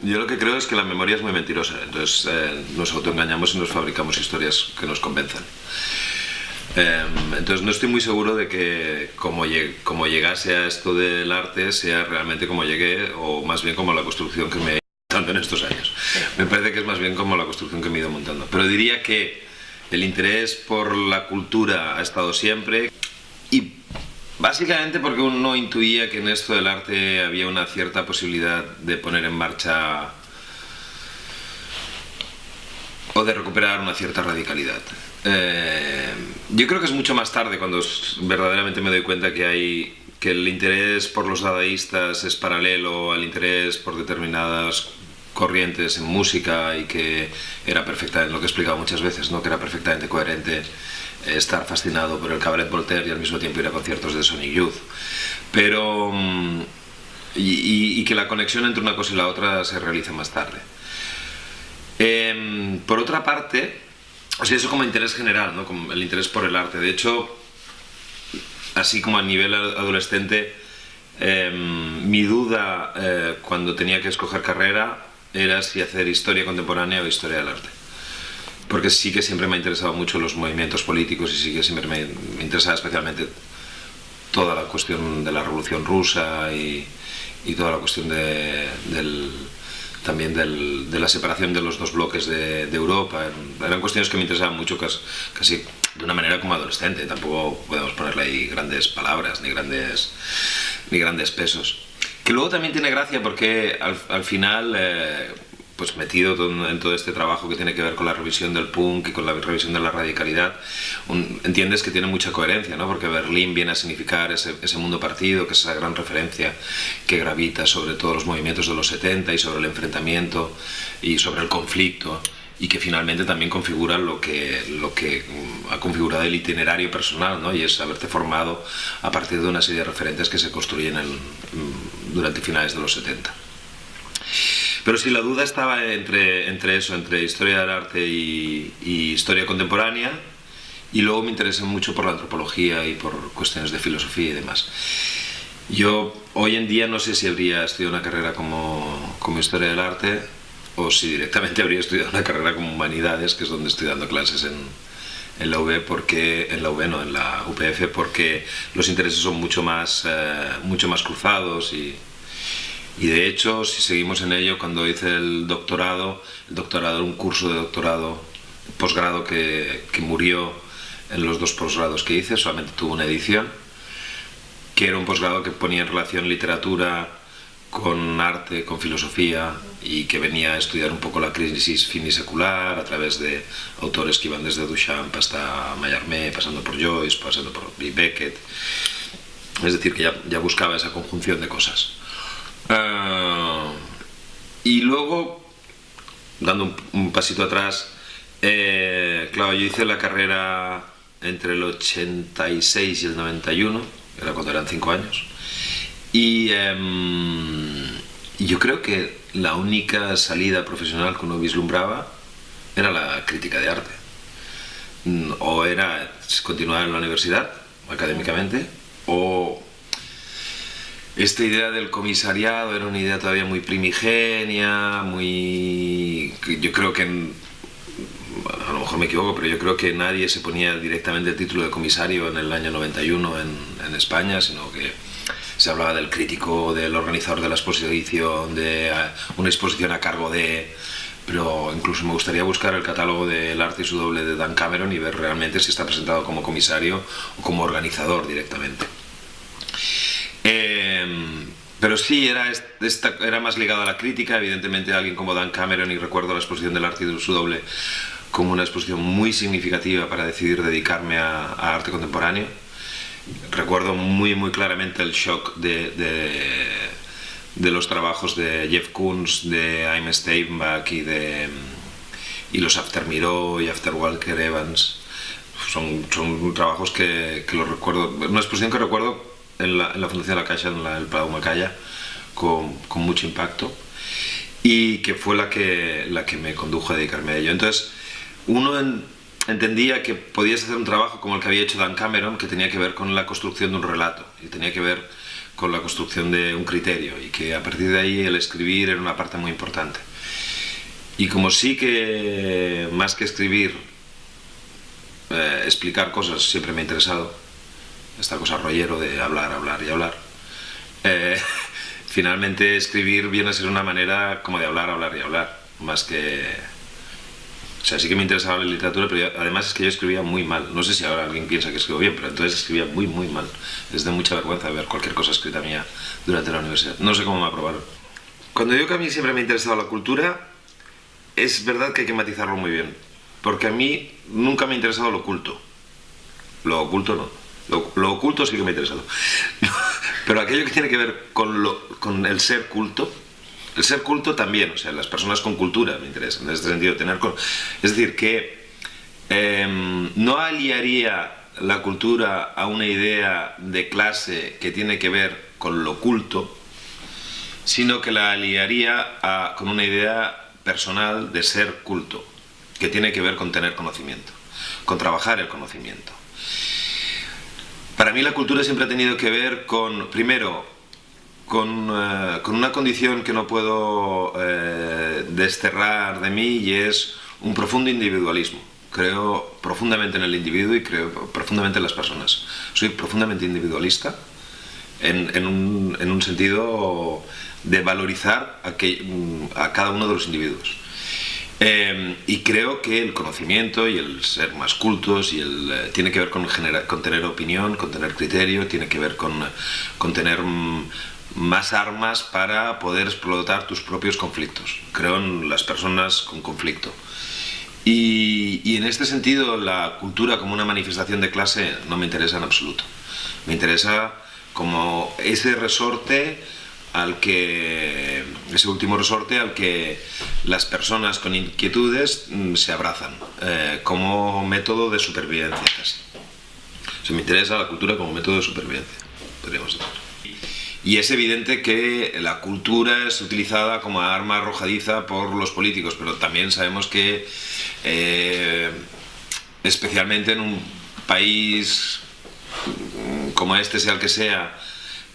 Yo lo que creo es que la memoria es muy mentirosa, entonces nos autoengañamos y nos fabricamos historias que nos convenzan. Entonces no estoy muy seguro de que como llegase a esto del arte sea realmente como llegué, o más bien como la construcción que me he ido montando en estos años. Me parece que es más bien como la construcción que me he ido montando. Pero diría que el interés por la cultura ha estado siempre, y básicamente porque uno intuía que en esto del arte había una cierta posibilidad de poner en marcha o de recuperar una cierta radicalidad. Yo creo que es mucho más tarde cuando verdaderamente me doy cuenta que el interés por los dadaístas es paralelo al interés por determinadas corrientes en música, y que era perfectamente, lo que he explicado muchas veces, ¿no? Que era perfectamente coherente estar fascinado por el Cabaret Voltaire y al mismo tiempo ir a conciertos de Sonic Youth. Pero y que la conexión entre una cosa y la otra se realiza más tarde. Por otra parte, o sea, eso como interés general, ¿no? Como el interés por el arte. De hecho, así como a nivel adolescente, mi duda cuando tenía que escoger carrera era si hacer historia contemporánea o historia del arte. Porque sí que siempre me ha interesado mucho los movimientos políticos, y sí que siempre me interesaba especialmente toda la cuestión de la Revolución Rusa y toda la cuestión también de la separación de los dos bloques de Europa. Eran cuestiones que me interesaban mucho, casi de una manera como adolescente. Tampoco podemos ponerle ahí grandes palabras ni grandes pesos. Que luego también tiene gracia porque al final, pues metido en todo este trabajo que tiene que ver con la revisión del punk y con la revisión de la radicalidad, entiendes que tiene mucha coherencia, ¿no? Porque Berlín viene a significar ese mundo partido, que es esa gran referencia que gravita sobre todos los movimientos de los 70 y sobre el enfrentamiento y sobre el conflicto, y que finalmente también configura lo que ha configurado el itinerario personal, ¿no? Y es haberte formado a partir de una serie de referentes que se construyen durante finales de los 70. Pero si la duda estaba entre eso, entre historia del arte y historia contemporánea, y luego me interesé mucho por la antropología y por cuestiones de filosofía y demás. Yo hoy en día no sé si habría estudiado una carrera como historia del arte, o si directamente habría estudiado una carrera como humanidades, que es donde estoy dando clases en la UB, en la UPF, porque los intereses son mucho más cruzados, y de hecho, si seguimos en ello, cuando hice el doctorado era un curso de doctorado, posgrado que murió en los 2 posgrados que hice, solamente tuvo una edición, que era un posgrado que ponía en relación literatura con arte, con filosofía, y que venía a estudiar un poco la crisis finisecular a través de autores que iban desde Duchamp hasta Mallarmé, pasando por Joyce, pasando por Beckett. Es decir, que ya buscaba esa conjunción de cosas. Y luego, dando un pasito atrás, claro, yo hice la carrera entre el 86 y el 91, era cuando eran 5 años, y yo creo que la única salida profesional que uno vislumbraba era la crítica de arte. O era continuar en la universidad, académicamente, o esta idea del comisariado era una idea todavía muy primigenia, yo creo que, a lo mejor me equivoco, pero yo creo que nadie se ponía directamente el título de comisario en el año 91 en España, sino que se hablaba del crítico, del organizador de la exposición, de una exposición a cargo de... Pero incluso me gustaría buscar el catálogo del arte y su doble de Dan Cameron y ver realmente si está presentado como comisario o como organizador directamente. Pero sí, era más ligado a la crítica, evidentemente, alguien como Dan Cameron, y recuerdo la exposición del arte y su doble como una exposición muy significativa para decidir dedicarme a arte contemporáneo. Recuerdo muy claramente el shock de los trabajos de Jeff Koons, de Haim Steinbach y los After Miró y After Walker Evans. Son trabajos que los recuerdo, una exposición que recuerdo en la Fundación de la Caixa, en el Palau Macaya, con mucho impacto, y que fue la que me condujo a dedicarme a ello. Entonces, uno entendía que podías hacer un trabajo como el que había hecho Dan Cameron, que tenía que ver con la construcción de un relato, y tenía que ver con la construcción de un criterio y que a partir de ahí el escribir era una parte muy importante. Y como sí que más que escribir, explicar cosas siempre me ha interesado, esta cosa rollero de hablar, hablar y hablar, finalmente escribir viene a ser una manera como de hablar, hablar y hablar, más que... O sea, sí que me interesaba la literatura, pero además es que yo escribía muy mal. No sé si ahora alguien piensa que escribo bien, pero entonces escribía muy, muy mal. Es de mucha vergüenza ver cualquier cosa escrita mía durante la universidad. No sé cómo me aprobaron. Cuando digo que a mí siempre me ha interesado la cultura, es verdad que hay que matizarlo muy bien. Porque a mí nunca me ha interesado lo oculto. Lo oculto no. Lo oculto sí que me ha interesado. Pero aquello que tiene que ver con el ser culto, el ser culto también, o sea, las personas con cultura me interesan, en este sentido, es decir, que no aliaría la cultura a una idea de clase que tiene que ver con lo culto, sino que la aliaría con una idea personal de ser culto, que tiene que ver con tener conocimiento, con trabajar el conocimiento. Para mí la cultura siempre ha tenido que ver con, primero, con una condición que no puedo desterrar de mí, y es un profundo individualismo. Creo profundamente en el individuo y creo profundamente en las personas. Soy profundamente individualista en un sentido de valorizar a cada uno de los individuos. Y creo que el conocimiento y el ser más cultos tiene que ver con tener opinión, con tener criterio, tiene que ver con tener más armas para poder explotar tus propios conflictos. Creo en las personas con conflicto. Y en este sentido la cultura como una manifestación de clase no me interesa en absoluto. Me interesa como ese último resorte al que las personas con inquietudes se abrazan, como método de supervivencia casi. O sea, me interesa la cultura como método de supervivencia, podríamos decir. Y es evidente que la cultura es utilizada como arma arrojadiza por los políticos, pero también sabemos que, especialmente en un país como este, sea el que sea,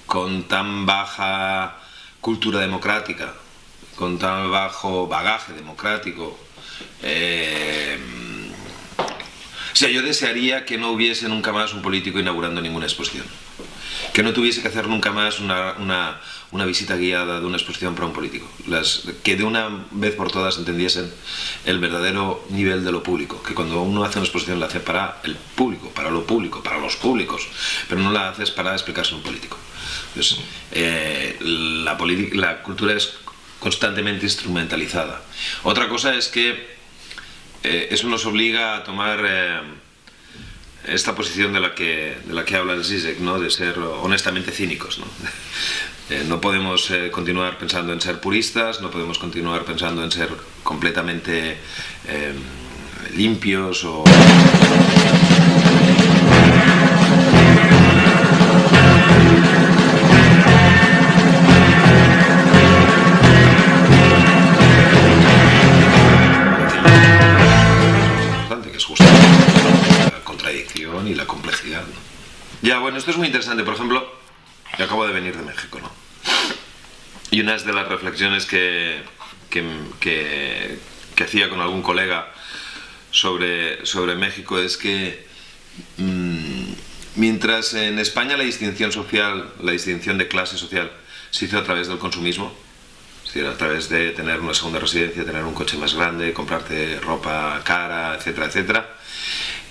con tan baja cultura democrática, con tan bajo bagaje democrático, o sea, yo desearía que no hubiese nunca más un político inaugurando ninguna exposición. Que no tuviese que hacer nunca más una visita guiada de una exposición para un político. Que de una vez por todas entendiesen el verdadero nivel de lo público. Que cuando uno hace una exposición la hace para el público, para lo público, para los públicos, pero no la haces para explicarse a un político. Entonces, la cultura es constantemente instrumentalizada. Otra cosa es que eso nos obliga a tomar esta posición de la que habla el Zizek, ¿no? De ser honestamente cínicos, ¿no? No podemos continuar pensando en ser puristas, no podemos continuar pensando en ser completamente limpios o... que es justo la contradicción y la complejidad, ¿no? Ya, bueno, esto es muy interesante. Por ejemplo, yo acabo de venir de México, ¿no? Y una de las reflexiones que hacía con algún colega sobre México es que mientras en España la distinción social, la distinción de clase social se hizo a través del consumismo, es decir, a través de tener una segunda residencia, tener un coche más grande, comprarte ropa cara, etcétera, etcétera.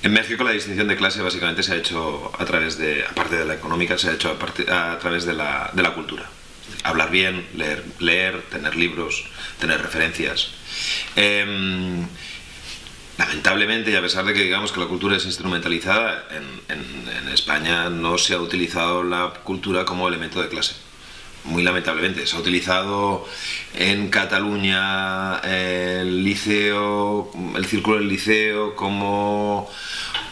En México la distinción de clase básicamente se ha hecho a través de, aparte de la económica, se ha hecho a través de la cultura. Hablar bien, leer, tener libros, tener referencias. Lamentablemente, y a pesar de que digamos que la cultura es instrumentalizada, en España no se ha utilizado la cultura como elemento de clase. Muy lamentablemente. Se ha utilizado en Cataluña el liceo, el círculo del liceo, como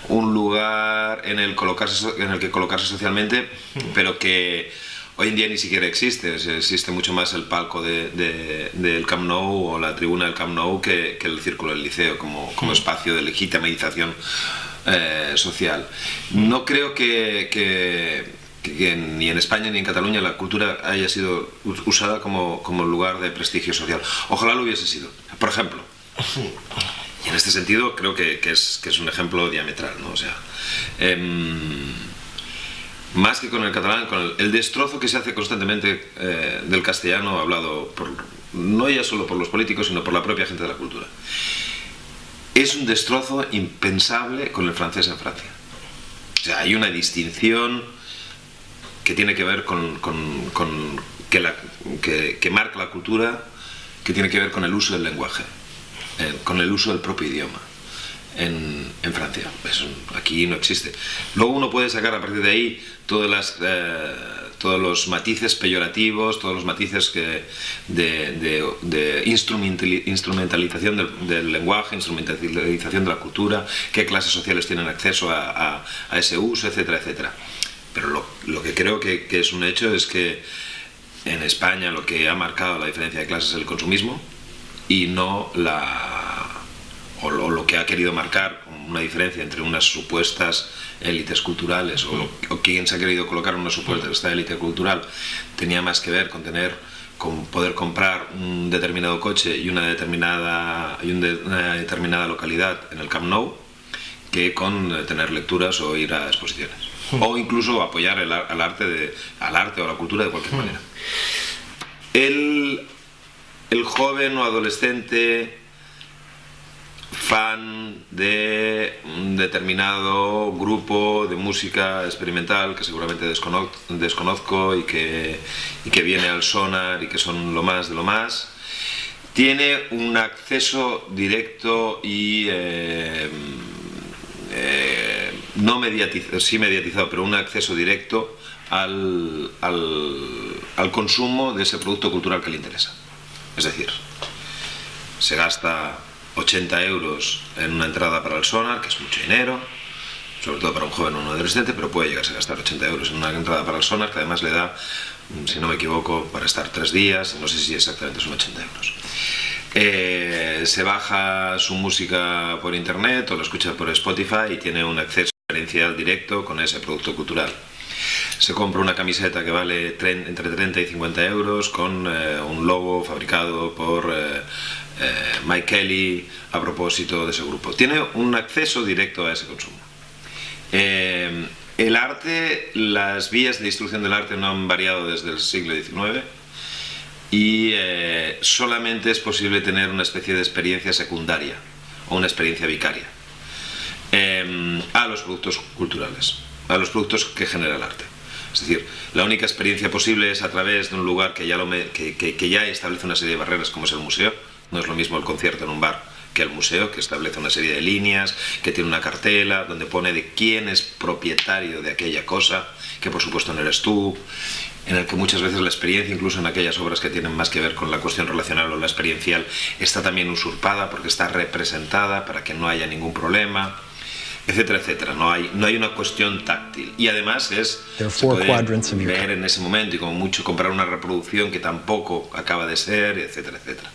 un lugar en el que colocarse socialmente, pero que hoy en día ni siquiera existe. Existe mucho más el palco del Camp Nou o la tribuna del Camp Nou que el círculo del liceo como espacio de legitimización social. No creo que que ni en España ni en Cataluña la cultura haya sido usada como lugar de prestigio social. Ojalá lo hubiese sido. Por ejemplo, y en este sentido creo que es un ejemplo diametral, ¿no? O sea, más que con el catalán, con el destrozo que se hace constantemente del castellano hablado, no ya solo por los políticos, sino por la propia gente de la cultura. Es un destrozo impensable con el francés en Francia. O sea, hay una distinción que tiene que ver que marca la cultura, que tiene que ver con el uso del lenguaje, con el uso del propio idioma en Francia. Aquí no existe. Luego uno puede sacar a partir de ahí todos los matices peyorativos, todos los matices de instrumentalización del lenguaje, instrumentalización de la cultura, qué clases sociales tienen acceso a ese uso, etcétera, etcétera. Pero lo que creo que es un hecho es que en España lo que ha marcado la diferencia de clases es el consumismo y no lo que ha querido marcar una diferencia entre unas supuestas élites culturales o quien se ha querido colocar en una supuesta élite cultural tenía más que ver con poder comprar un determinado coche y una determinada localidad en el Camp Nou que con tener lecturas o ir a exposiciones o incluso apoyar al arte o a la cultura de cualquier manera. El joven o adolescente fan de un determinado grupo de música experimental que seguramente desconozco y que viene al Sonar y que son lo más de lo más, tiene un acceso directo y no mediatizado, sí mediatizado, pero un acceso directo al consumo de ese producto cultural que le interesa. Es decir, se gasta 80 euros en una entrada para el Sonar, que es mucho dinero, sobre todo para un joven o un adolescente, pero puede llegarse a gastar 80 euros en una entrada para el Sonar, que además le da, si no me equivoco, para estar 3 días, no sé si exactamente son 80 euros. Se baja su música por internet o lo escucha por Spotify y tiene un acceso experiencial directo con ese producto cultural. Se compra una camiseta que vale entre 30 y 50 euros con un logo fabricado por Mike Kelly a propósito de ese grupo. Tiene un acceso directo a ese consumo. El arte, las vías de distribución del arte no han variado desde el siglo XIX y solamente es posible tener una especie de experiencia secundaria o una experiencia vicaria a los productos culturales, a los productos que genera el arte. Es decir, la única experiencia posible es a través de un lugar que ya establece una serie de barreras, como es el museo. No es lo mismo el concierto en un bar que el museo, que establece una serie de líneas, que tiene una cartela donde pone de quién es propietario de aquella cosa, que por supuesto no eres tú, en el que muchas veces la experiencia, incluso en aquellas obras que tienen más que ver con la cuestión relacional o la experiencial, está también usurpada porque está representada para que no haya ningún problema, etcétera, etcétera. No hay una cuestión táctil. Y además se puede ver en ese momento y como mucho comprar una reproducción que tampoco acaba de ser, etcétera, etcétera.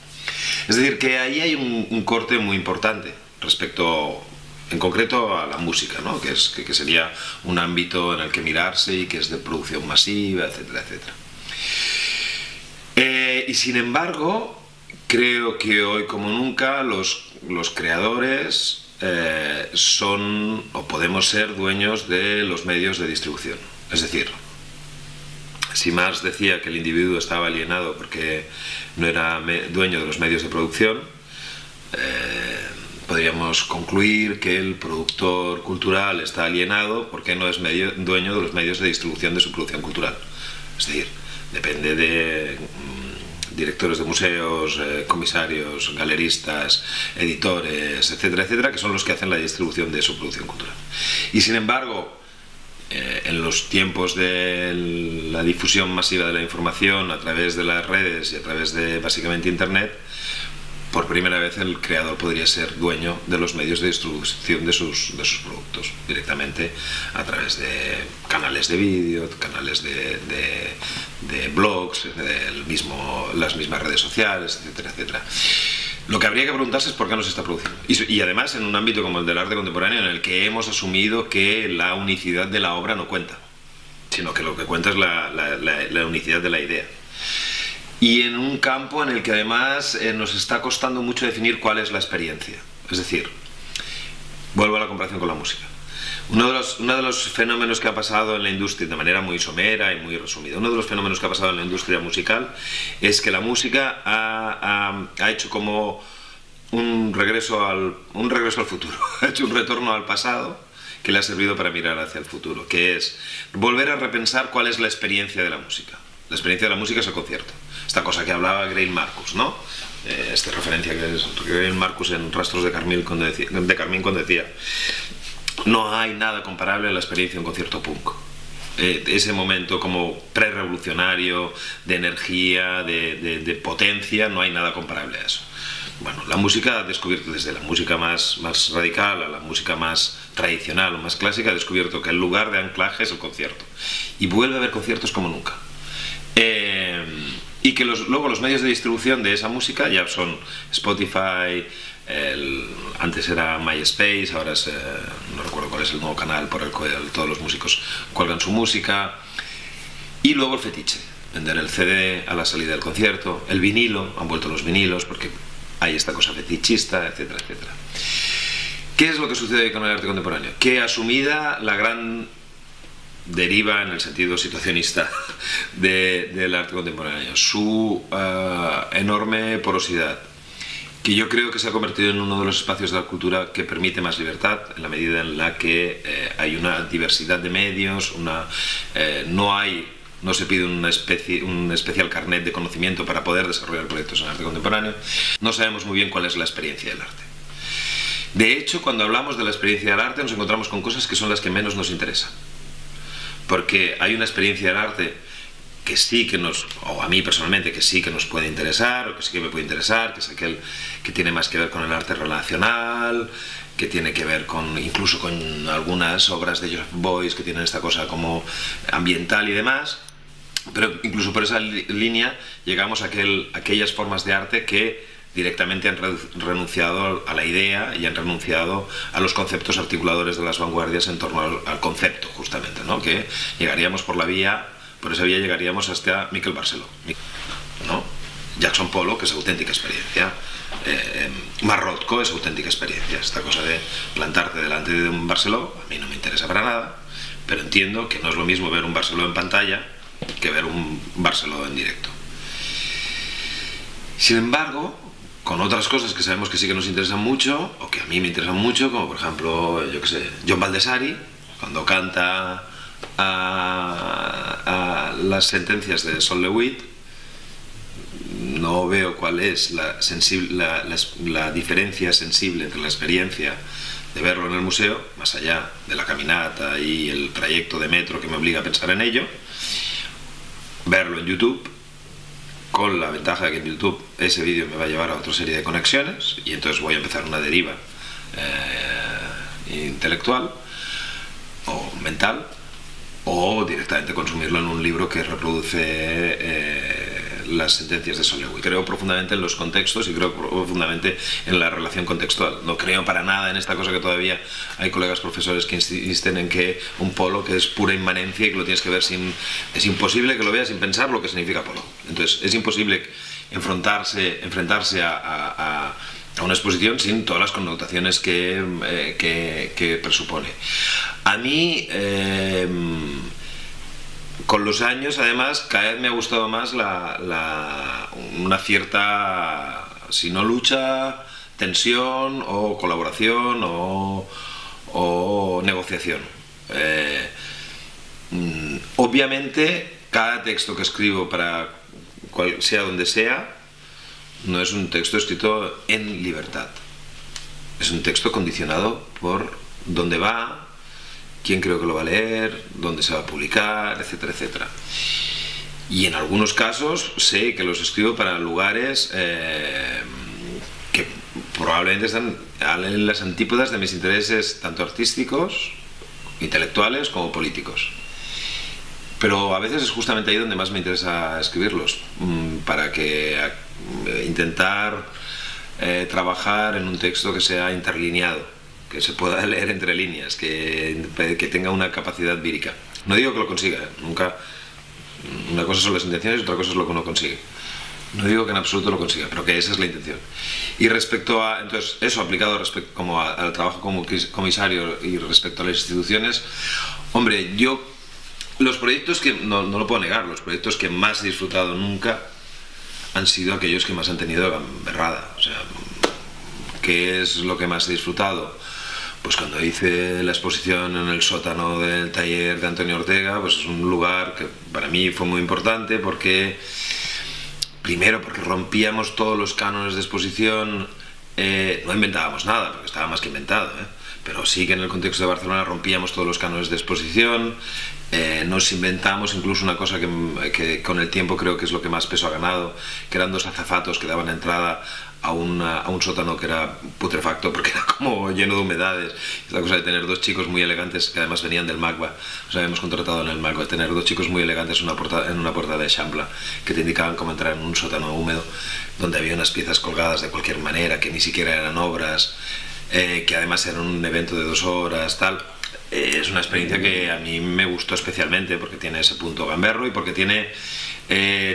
Es decir, que ahí hay un corte muy importante respecto, en concreto, a la música, ¿no? que sería un ámbito en el que mirarse y que es de producción masiva, etcétera, etcétera. Y sin embargo, creo que hoy como nunca los creadores son o podemos ser dueños de los medios de distribución. Es decir, si Marx decía que el individuo estaba alienado porque no era dueño de los medios de producción, podríamos concluir que el productor cultural está alienado porque no es dueño de los medios de distribución de su producción cultural. Es decir, depende de directores de museos, comisarios, galeristas, editores, etcétera, etcétera, que son los que hacen la distribución de su producción cultural. Y sin embargo, en los tiempos de la difusión masiva de la información a través de las redes y a través de básicamente internet, por primera vez el creador podría ser dueño de los medios de distribución de sus productos directamente a través de canales de vídeo, canales de blogs, las mismas redes sociales, etcétera, etcétera. Lo que habría que preguntarse es por qué no se está produciendo. Y además en un ámbito como el del arte contemporáneo, en el que hemos asumido que la unicidad de la obra no cuenta. sino que lo que cuenta es la unicidad de la idea. Y en un campo en el que además nos está costando mucho definir cuál es la experiencia. Es decir, vuelvo a la comparación con la música. Uno de los fenómenos que ha pasado en la industria, de manera muy somera y muy resumida, uno de los fenómenos que ha pasado en la industria musical es que la música ha hecho como un regreso al futuro, ha hecho un retorno al pasado que le ha servido para mirar hacia el futuro, que es volver a repensar cuál es la experiencia de la música. La experiencia de la música es el concierto. Esta cosa que hablaba Greil Marcus, ¿no? Esta referencia que es Greil Marcus en Rastros de Carmín cuando decía: no hay nada comparable a la experiencia de un concierto punk. Ese momento como pre-revolucionario, de energía, de potencia, no hay nada comparable a eso. Bueno, la música ha descubierto, desde la música más radical a la música más tradicional o más clásica, ha descubierto que el lugar de anclaje es el concierto. Y vuelve a haber conciertos como nunca. Y que luego los medios de distribución de esa música ya son Spotify, antes era MySpace, ahora es, no recuerdo cuál es el nuevo canal por el cual todos los músicos cuelgan su música. Y luego el fetiche, vender el CD a la salida del concierto, el vinilo, han vuelto los vinilos porque hay esta cosa fetichista, etcétera, etcétera. ¿Qué es lo que sucede con el arte contemporáneo? Que asumida la gran deriva en el sentido situacionista del arte contemporáneo, su enorme porosidad, que yo creo que se ha convertido en uno de los espacios de la cultura que permite más libertad, en la medida en la que hay una diversidad de medios, no se pide un especial carnet de conocimiento para poder desarrollar proyectos en arte contemporáneo. No sabemos muy bien cuál es la experiencia del arte. De hecho, cuando hablamos de la experiencia del arte nos encontramos con cosas que son las que menos nos interesan. Porque hay una experiencia del arte que sí que o a mí personalmente, que sí que nos puede interesar, o que sí que me puede interesar, que es aquel que tiene más que ver con el arte relacional, que tiene que ver incluso con algunas obras de Joseph Beuys que tienen esta cosa como ambiental y demás. Pero incluso por esa línea llegamos a aquellas formas de arte que directamente han renunciado a la idea y han renunciado a los conceptos articuladores de las vanguardias en torno al concepto, justamente, ¿no? Que llegaríamos por esa vía llegaríamos hasta Miquel Barceló, ¿no? Jackson Pollock, que es auténtica experiencia, Marrotzko es auténtica experiencia. Esta cosa de plantarte delante de un Barceló a mí no me interesa para nada, pero entiendo que no es lo mismo ver un Barceló en pantalla que ver un Barceló en directo. Sin embargo, con otras cosas que sabemos que sí que nos interesan mucho, o que a mí me interesan mucho, como por ejemplo, yo qué sé, John Baldessari, cuando canta a las sentencias de Sol LeWitt, no veo cuál es la diferencia sensible entre la experiencia de verlo en el museo, más allá de la caminata y el trayecto de metro que me obliga a pensar en ello, verlo en YouTube, con la ventaja de que en YouTube ese vídeo me va a llevar a otra serie de conexiones y entonces voy a empezar una deriva intelectual o mental, o directamente consumirlo en un libro que reproduce las sentencias de Sol LeWitt. Creo profundamente en los contextos y creo profundamente en la relación contextual. No creo para nada en esta cosa que todavía hay colegas profesores que insisten en que un polo que es pura inmanencia y que lo tienes que ver es imposible que lo veas sin pensar lo que significa polo. Entonces es imposible enfrentarse a una exposición sin todas las connotaciones que presupone. A mí, con los años, además, cada vez me ha gustado más una cierta, si no lucha, tensión o colaboración o negociación. Obviamente, cada texto que escribo para sea donde sea, no es un texto escrito en libertad. Es un texto condicionado por dónde va, quién creo que lo va a leer, dónde se va a publicar, etcétera, etcétera. Y en algunos casos sé que los escribo para lugares que probablemente están en las antípodas de mis intereses tanto artísticos, intelectuales como políticos. Pero a veces es justamente ahí donde más me interesa escribirlos, para intentar trabajar en un texto que sea interlineado, que se pueda leer entre líneas, que tenga una capacidad vírica. No digo que lo consiga, nunca. Una cosa son las intenciones y otra cosa es lo que uno consigue. No digo que en absoluto lo consiga, pero que esa es la intención. Y respecto a, entonces, eso aplicado como al trabajo como comisario y respecto a las instituciones, hombre, los proyectos que, no lo puedo negar, los proyectos que más he disfrutado nunca han sido aquellos que más han tenido gamberrada. O sea, ¿qué es lo que más he disfrutado? Pues cuando hice la exposición en el sótano del taller de Antonio Ortega, pues es un lugar que para mí fue muy importante porque, primero, porque rompíamos todos los cánones de exposición, no inventábamos nada, porque estaba más que inventado, pero sí que en el contexto de Barcelona rompíamos todos los cánones de exposición, nos inventamos incluso una cosa que con el tiempo creo que es lo que más peso ha ganado, que eran dos azafatos que daban entrada a un sótano que era putrefacto porque era como lleno de humedades. La cosa de tener dos chicos muy elegantes que además venían del MACBA, os habíamos contratado en el MACBA, de tener dos chicos muy elegantes en una portada de Champla que te indicaban cómo entrar en un sótano húmedo donde había unas piezas colgadas de cualquier manera que ni siquiera eran obras, que además eran un evento de 2 horas, tal. Es una experiencia que a mí me gustó especialmente porque tiene ese punto gamberro y porque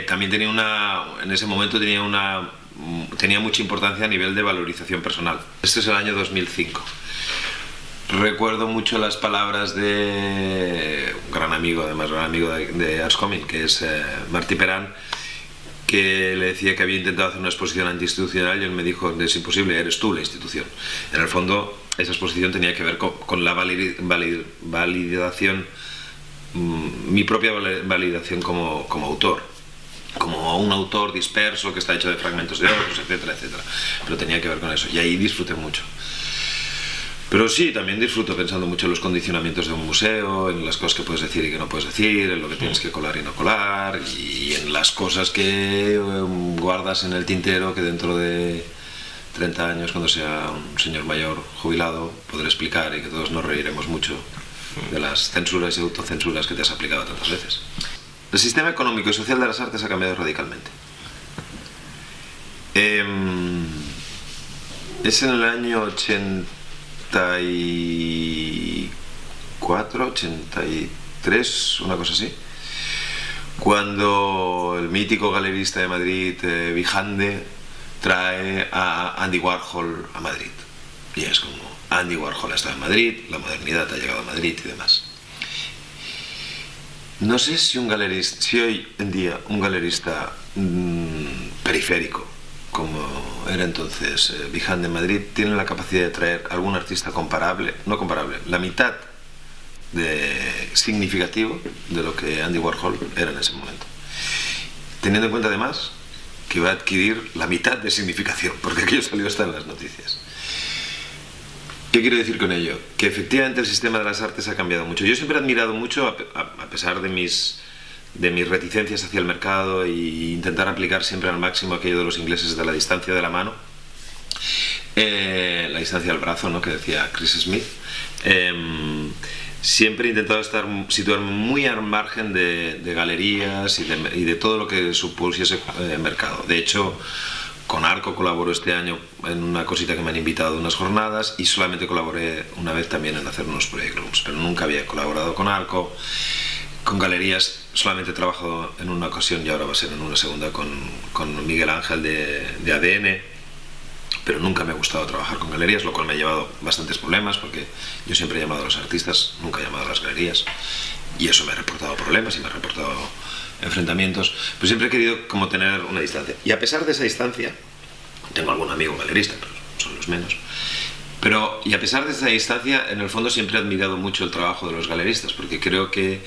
también tenía en ese momento tenía mucha importancia a nivel de valorización personal. Este es el año 2005. Recuerdo mucho las palabras de un gran amigo, además gran amigo de Arts Comics, que es Martí Perán, que le decía que había intentado hacer una exposición antiinstitucional y él me dijo, es imposible, eres tú la institución. En el fondo, esa exposición tenía que ver con la validación, mi propia validación como autor, como un autor disperso que está hecho de fragmentos de otros, etcétera, etcétera. Pero tenía que ver con eso, y ahí disfruté mucho. Pero sí, también disfruto pensando mucho en los condicionamientos de un museo, en las cosas que puedes decir y que no puedes decir, en lo que tienes que colar y no colar, y en las cosas que guardas en el tintero que dentro de 30 años, cuando sea un señor mayor jubilado, podré explicar y que todos nos reiremos mucho de las censuras y autocensuras que te has aplicado tantas veces. El sistema económico y social de las artes ha cambiado radicalmente. Es en el año 84, 83, una cosa así, cuando el mítico galerista de Madrid, Vijande, trae a Andy Warhol a Madrid. Y es como, Andy Warhol ha estado en Madrid, la modernidad ha llegado a Madrid y demás. No sé si hoy en día un galerista periférico, como era entonces Vijande en Madrid, tiene la capacidad de traer algún artista comparable, no comparable, la mitad de significativo de lo que Andy Warhol era en ese momento. Teniendo en cuenta además que va a adquirir la mitad de significación, porque aquello salió hasta en las noticias. ¿Qué quiero decir con ello? Que efectivamente el sistema de las artes ha cambiado mucho. Yo siempre he admirado mucho, a pesar de mis reticencias hacia el mercado e intentar aplicar siempre al máximo aquello de los ingleses de la distancia de la mano, la distancia del brazo, ¿no?, que decía Chris Smith. Siempre he intentado situarme muy al margen de galerías y de todo lo que supusiese mercado. De hecho, con Arco colaboro este año en una cosita que me han invitado a unas jornadas y solamente colaboré una vez también en hacer unos project rooms, pero nunca había colaborado con Arco. Con galerías solamente he trabajado en una ocasión y ahora va a ser en una segunda con Miguel Ángel de ADN, pero nunca me ha gustado trabajar con galerías, lo cual me ha llevado bastantes problemas porque yo siempre he llamado a los artistas, nunca he llamado a las galerías, y eso me ha reportado problemas y me ha reportado enfrentamientos. Pues siempre he querido como tener una distancia, y a pesar de esa distancia, tengo algún amigo galerista, pero son los menos, y a pesar de esa distancia, en el fondo siempre he admirado mucho el trabajo de los galeristas, porque creo que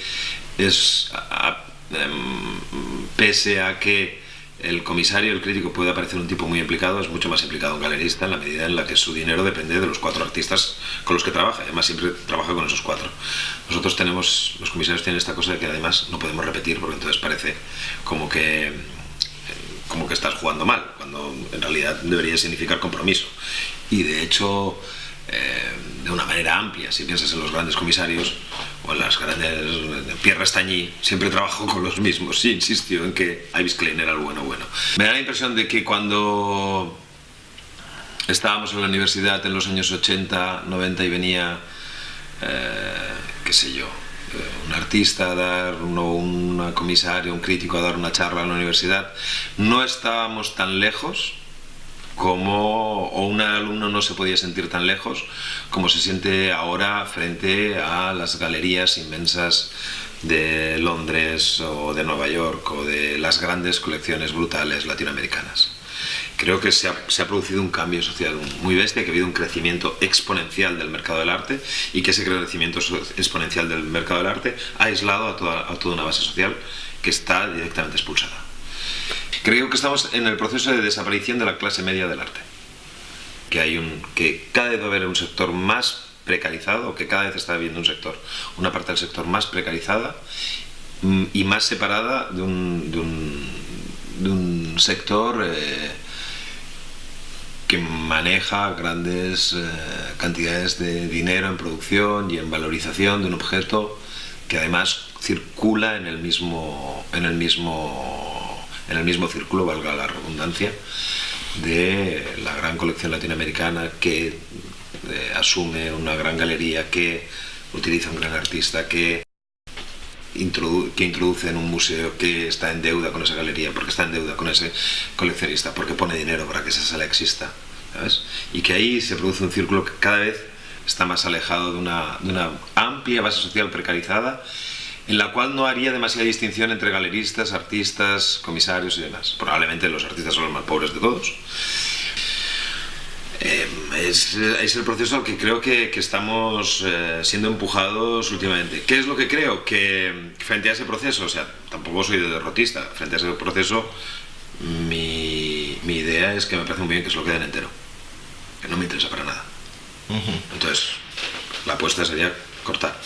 pese a que el comisario, el crítico, puede parecer un tipo muy implicado, es mucho más implicado un galerista en la medida en la que su dinero depende de los 4 artistas con los que trabaja, y además siempre trabaja con esos 4. Nosotros los comisarios tienen esta cosa de que además no podemos repetir, porque entonces parece como que estás jugando mal, cuando en realidad debería significar compromiso. Y de hecho, de una manera amplia, si piensas en los grandes comisarios o en las grandes, Pierre Restagny, siempre trabajo con los mismos, sí, insistió en que Ives Klein era el bueno. Me da la impresión de que cuando estábamos en la universidad en los años 80, 90 y venía, qué sé yo, un artista a dar, un comisario, un crítico a dar una charla en la universidad, no estábamos tan lejos como, o un alumno no se podía sentir tan lejos como se siente ahora frente a las galerías inmensas de Londres o de Nueva York o de las grandes colecciones brutales latinoamericanas. Creo que se ha producido un cambio social muy bestia, que ha habido un crecimiento exponencial del mercado del arte y que ese crecimiento exponencial del mercado del arte ha aislado a toda una base social que está directamente expulsada. Creo que estamos en el proceso de desaparición de la clase media del arte, que cada vez va a haber un sector más precarizado, que cada vez está habiendo una parte del sector más precarizada y más separada de un sector que maneja grandes cantidades de dinero en producción y en valorización de un objeto que además circula en el mismo círculo, valga la redundancia, de la gran colección latinoamericana que asume una gran galería, que utiliza un gran artista, que introduce en un museo, que está en deuda con esa galería, porque está en deuda con ese coleccionista, porque pone dinero para que esa sala exista, ¿sabes? Y que ahí se produce un círculo que cada vez está más alejado de una amplia base social precarizada, en la cual no haría demasiada distinción entre galeristas, artistas, comisarios y demás. Probablemente los artistas son los más pobres de todos. Es el proceso al que creo que estamos siendo empujados últimamente. ¿Qué es lo que creo? Que frente a ese proceso, o sea, tampoco soy de derrotista, frente a ese proceso mi idea es que me parece muy bien que se lo queden entero, que no me interesa para nada. Entonces, la apuesta sería cortar.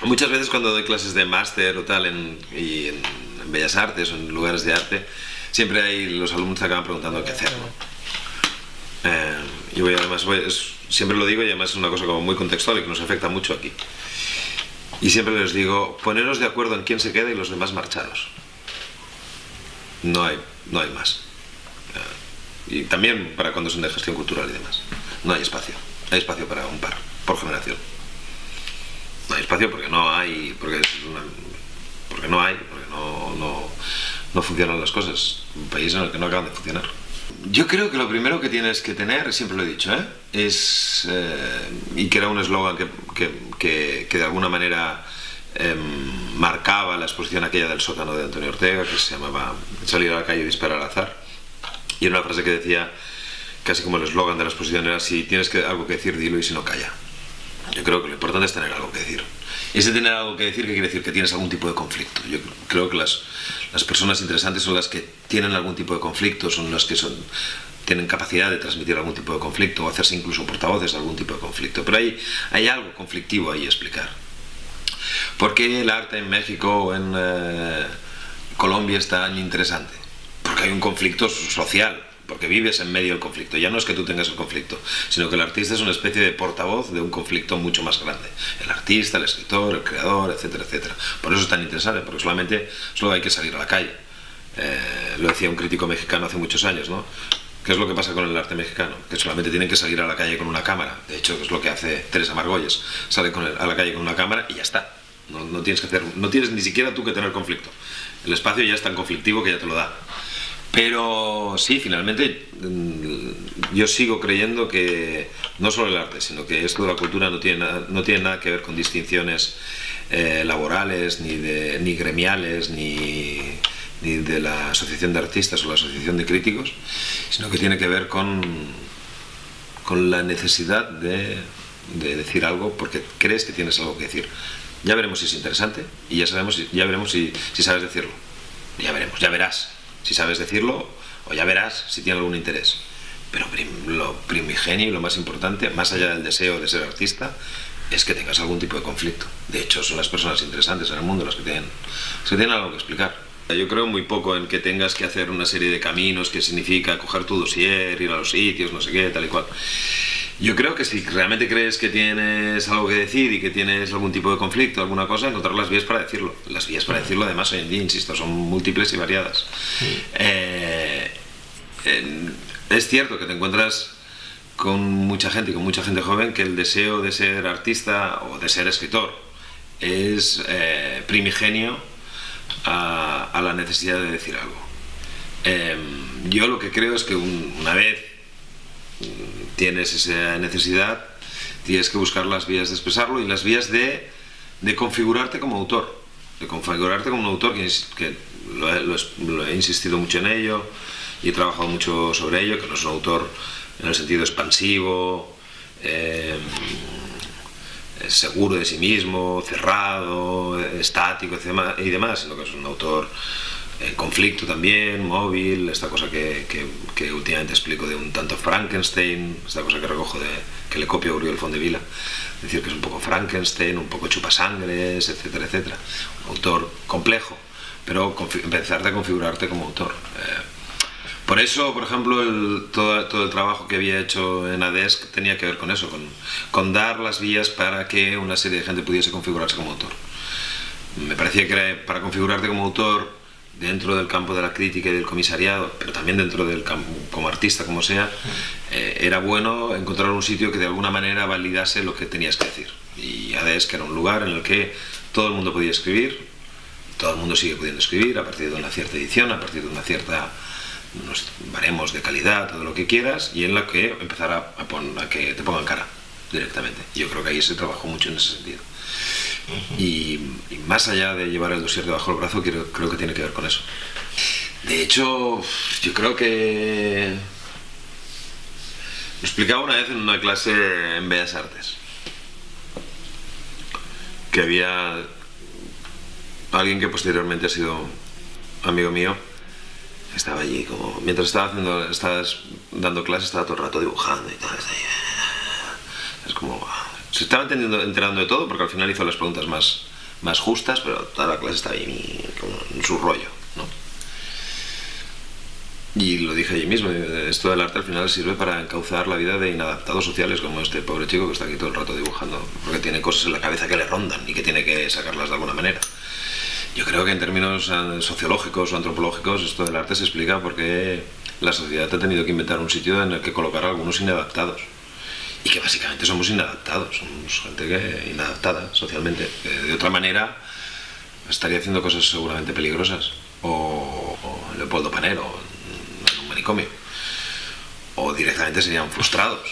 Muchas veces cuando doy clases de máster o tal en Bellas Artes o en lugares de arte, siempre hay los alumnos que acaban preguntando qué hacer, ¿no? Siempre lo digo, y además es una cosa como muy contextual y que nos afecta mucho aquí. Y siempre les digo, poneros de acuerdo en quién se queda y los demás marcharos. No hay más. Y también para cuando son de gestión cultural y demás. No hay espacio. Hay espacio para un par, por generación. No hay espacio porque no funcionan las cosas. Un país en el que no acaban de funcionar. Yo creo que lo primero que tienes que tener, siempre lo he dicho, es, y que era un eslogan que de alguna manera marcaba la exposición aquella del sótano de Antonio Ortega, que se llamaba salir a la calle y disparar al azar, y era una frase que decía, casi como el eslogan de la exposición era: si tienes algo que decir, dilo, y si no, calla. Yo creo que lo importante es tener algo que decir. Y ese tener algo que decir, ¿qué quiere decir? Que tienes algún tipo de conflicto. Yo creo que las personas interesantes son las que tienen algún tipo de conflicto, son las que tienen capacidad de transmitir algún tipo de conflicto o hacerse incluso portavoces de algún tipo de conflicto. Pero hay algo conflictivo ahí a explicar. ¿Por qué el arte en México o en Colombia es tan interesante? Porque hay un conflicto social. Porque vives en medio del conflicto. Ya no es que tú tengas el conflicto, sino que el artista es una especie de portavoz de un conflicto mucho más grande. El artista, el escritor, el creador, etcétera, etcétera. Por eso es tan interesante, porque solo hay que salir a la calle. Lo decía un crítico mexicano hace muchos años, ¿no? ¿Qué es lo que pasa con el arte mexicano? Que solamente tienen que salir a la calle con una cámara. De hecho, es lo que hace Teresa Margolles. Sale a la calle con una cámara y ya está. No tienes ni siquiera tú que tener conflicto. El espacio ya es tan conflictivo que ya te lo da. Pero sí, finalmente yo sigo creyendo que no solo el arte, sino que esto de la cultura no tiene nada que ver con distinciones laborales, ni gremiales, ni de la asociación de artistas o la asociación de críticos, sino que tiene que ver con la necesidad de decir algo porque crees que tienes algo que decir. Ya veremos si es interesante y ya veremos si sabes decirlo. Ya verás si sabes decirlo, o ya verás si tiene algún interés. Pero lo primigenio y lo más importante, más allá del deseo de ser artista, es que tengas algún tipo de conflicto. De hecho, son las personas interesantes en el mundo las que tienen algo que explicar. Yo creo muy poco en que tengas que hacer una serie de caminos, que significa coger tu dossier, ir a los sitios, no sé qué, tal y cual. Yo creo que si realmente crees que tienes algo que decir y que tienes algún tipo de conflicto, alguna cosa, encontrar las vías para decirlo. Las vías para decirlo, además, hoy en día, insisto, son múltiples y variadas. Es cierto que te encuentras con mucha gente joven, que el deseo de ser artista o de ser escritor es primigenio a la necesidad de decir algo. Yo lo que creo es que una vez tienes esa necesidad, tienes que buscar las vías de expresarlo y las vías de configurarte como autor. De configurarte como un autor, que lo he insistido mucho en ello y he trabajado mucho sobre ello, que no es un autor en el sentido expansivo, seguro de sí mismo, cerrado, estático y demás, sino que es un autor en conflicto también, móvil, esta cosa que últimamente explico de un tanto Frankenstein, esta cosa que recojo que le copio a Oriol Fondevila, es decir, que es un poco Frankenstein, un poco chupasangres, etcétera, etcétera. Un autor complejo, pero empezarte a configurarte como autor. Por eso, por ejemplo, todo el trabajo que había hecho en ADESC tenía que ver con eso, con dar las vías para que una serie de gente pudiese configurarse como autor. Me parecía que para configurarte como autor dentro del campo de la crítica y del comisariado, pero también dentro del campo como artista, como sea, era bueno encontrar un sitio que de alguna manera validase lo que tenías que decir. Y ADESC era un lugar en el que todo el mundo podía escribir, todo el mundo sigue pudiendo escribir a partir de una cierta edición, a partir de unos baremos de calidad, todo lo que quieras, y en la que empezar a que te pongan cara directamente. Yo creo que ahí se trabajó mucho en ese sentido. Y más allá de llevar el dossier debajo del brazo, creo que tiene que ver con eso. De hecho, yo creo que lo explicaba una vez en una clase en Bellas Artes, que había alguien que posteriormente ha sido amigo mío, estaba allí como mientras estabas dando clases, estaba todo el rato dibujando y tal. Es como se estaba enterando de todo, porque al final hizo las preguntas más justas, pero toda la clase estaba ahí como en su rollo, ¿no? Y lo dije allí mismo, esto del arte al final sirve para encauzar la vida de inadaptados sociales, como este pobre chico que está aquí todo el rato dibujando, porque tiene cosas en la cabeza que le rondan y que tiene que sacarlas de alguna manera. Yo creo que en términos sociológicos o antropológicos esto del arte se explica porque la sociedad ha tenido que inventar un sitio en el que colocar a algunos inadaptados. Y que básicamente somos inadaptados, somos gente inadaptada socialmente. De otra manera estaría haciendo cosas seguramente peligrosas. O Leopoldo Panero en un manicomio. O directamente serían frustrados.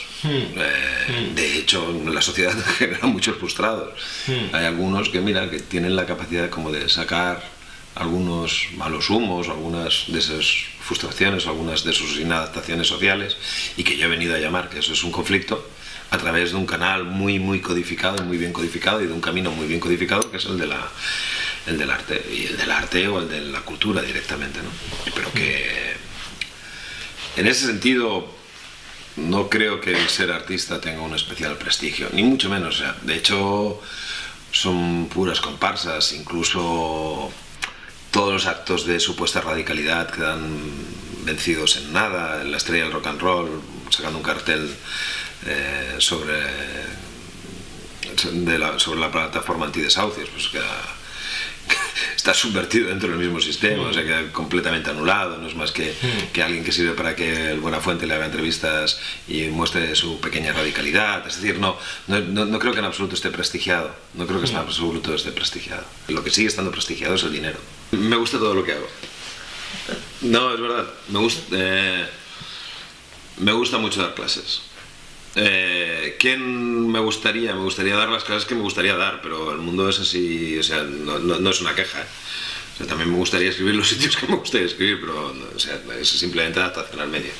De hecho, la sociedad genera muchos frustrados. Hay algunos que, mira, que tienen la capacidad como de sacar algunos malos humos, algunas de esas frustraciones, algunas de sus inadaptaciones sociales, y que yo he venido a llamar que eso es un conflicto, a través de un canal muy codificado, muy bien codificado, y de un camino muy bien codificado, que es el del arte, y el del arte o el de la cultura directamente, ¿no? Pero que en ese sentido no creo que el ser artista tenga un especial prestigio, ni mucho menos. O sea, de hecho son puras comparsas, incluso todos los actos de supuesta radicalidad quedan vencidos en nada. La estrella del rock and roll sacando un cartel sobre la plataforma antidesahucios, pues está subvertido dentro del mismo sistema, o sea, queda completamente anulado. No es más que alguien que sirve para que el Buenafuente le haga entrevistas y muestre su pequeña radicalidad. Es decir, no creo que en absoluto esté prestigiado, no creo que en absoluto esté prestigiado. Lo que sigue estando prestigiado es el dinero. Me gusta todo lo que hago. No, es verdad, me gusta mucho dar clases. ¿Quién me gustaría? Me gustaría dar las clases que me gustaría dar, pero el mundo es así, o sea, no es una queja. O sea, también me gustaría escribir los sitios que me gustaría escribir, pero o sea, es simplemente adaptación al medio.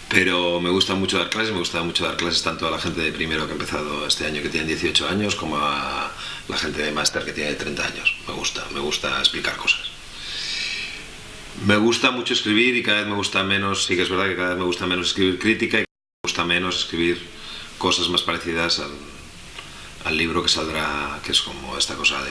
Pero me gusta mucho dar clases, me gusta mucho dar clases tanto a la gente de primero que ha empezado este año que tiene 18 años, como a la gente de máster que tiene 30 años. Me gusta explicar cosas. Me gusta mucho escribir y cada vez me gusta menos, sí que es verdad que cada vez me gusta menos escribir crítica y me gusta menos escribir cosas más parecidas al libro que saldrá, que es como esta cosa de